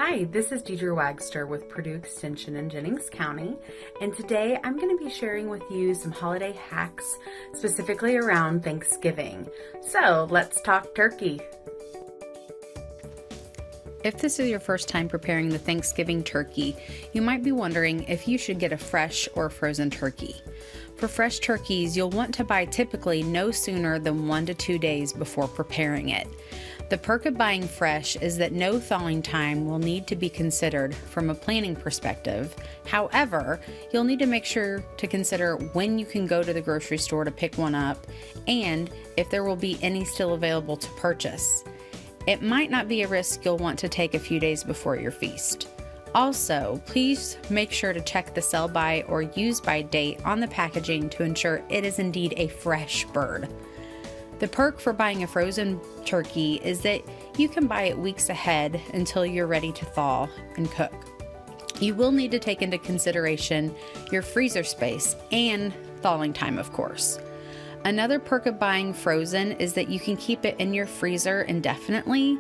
Hi, this is Deidre Wagster with Purdue Extension in Jennings County, and today I'm going to be sharing with you some holiday hacks specifically around Thanksgiving. So let's talk turkey. If this is your first time preparing the Thanksgiving turkey, you might be wondering if you should get a fresh or frozen turkey. For fresh turkeys, you'll want to buy typically no sooner than 1 to 2 days before preparing it. The perk of buying fresh is that no thawing time will need to be considered from a planning perspective. However, you'll need to make sure to consider when you can go to the grocery store to pick one up and if there will be any still available to purchase. It might not be a risk you'll want to take a few days before your feast. Also, please make sure to check the sell by or use by date on the packaging to ensure it is indeed a fresh bird. The perk for buying a frozen turkey is that you can buy it weeks ahead until you're ready to thaw and cook. You will need to take into consideration your freezer space and thawing time, of course. Another perk of buying frozen is that you can keep it in your freezer indefinitely,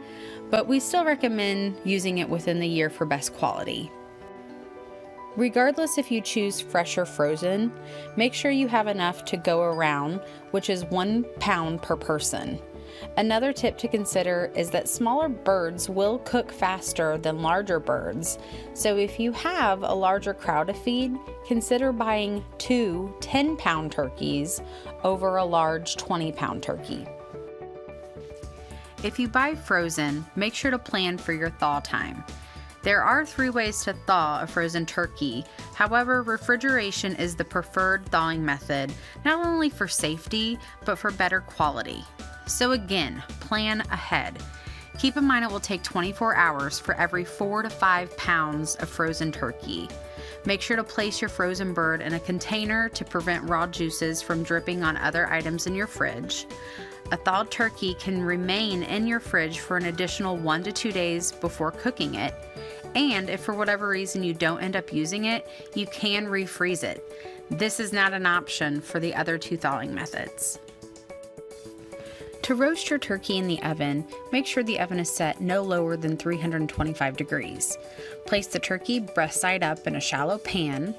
but we still recommend using it within the year for best quality. Regardless if you choose fresh or frozen, make sure you have enough to go around, which is 1 pound per person. Another tip to consider is that smaller birds will cook faster than larger birds, so if you have a larger crowd to feed, consider buying 2 10-pound turkeys over a large 20-pound turkey. If you buy frozen, make sure to plan for your thaw time. There are 3 ways to thaw a frozen turkey. However, refrigeration is the preferred thawing method, not only for safety, but for better quality. So again, plan ahead. Keep in mind it will take 24 hours for every 4 to 5 pounds of frozen turkey. Make sure to place your frozen bird in a container to prevent raw juices from dripping on other items in your fridge. A thawed turkey can remain in your fridge for an additional 1 to 2 days before cooking it. And if for whatever reason you don't end up using it, you can refreeze it. This is not an option for the other 2 thawing methods. To roast your turkey in the oven, make sure the oven is set no lower than 325 degrees. Place the turkey breast side up in a shallow pan,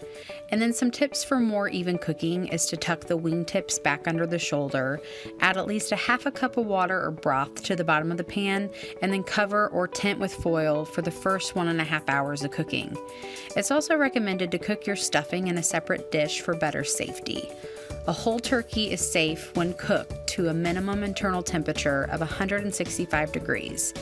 and then some tips for more even cooking is to tuck the wing tips back under the shoulder, add at least a half a cup of water or broth to the bottom of the pan, and then cover or tent with foil for the first 1.5 hours of cooking. It's also recommended to cook your stuffing in a separate dish for better safety. A whole turkey is safe when cooked to a minimum internal temperature of 165 degrees.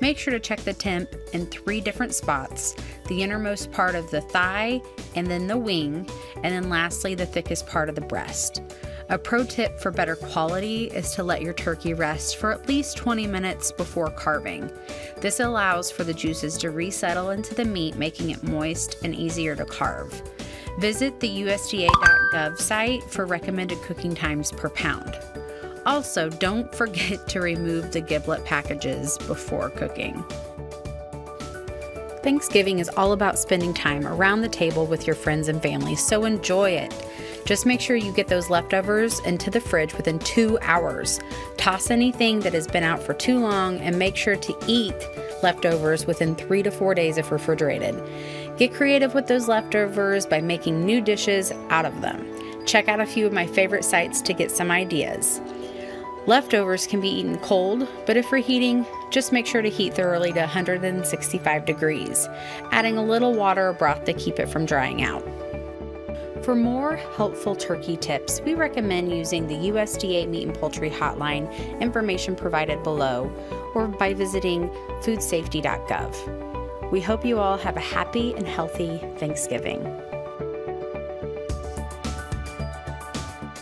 Make sure to check the temp in 3 different spots, the innermost part of the thigh, and then the wing, and then lastly the thickest part of the breast. A pro tip for better quality is to let your turkey rest for at least 20 minutes before carving. This allows for the juices to resettle into the meat, making it moist and easier to carve. Visit the USDA.gov site for recommended cooking times per pound. Also, don't forget to remove the giblet packages before cooking. Thanksgiving is all about spending time around the table with your friends and family, so enjoy it. Just make sure you get those leftovers into the fridge within 2 hours. Toss anything that has been out for too long and make sure to eat leftovers within 3 to 4 days if refrigerated. Get creative with those leftovers by making new dishes out of them. Check out a few of my favorite sites to get some ideas. Leftovers can be eaten cold, but if reheating, just make sure to heat thoroughly to 165 degrees, adding a little water or broth to keep it from drying out. For more helpful turkey tips, we recommend using the USDA Meat and Poultry Hotline, information provided below, or by visiting foodsafety.gov. We hope you all have a happy and healthy Thanksgiving.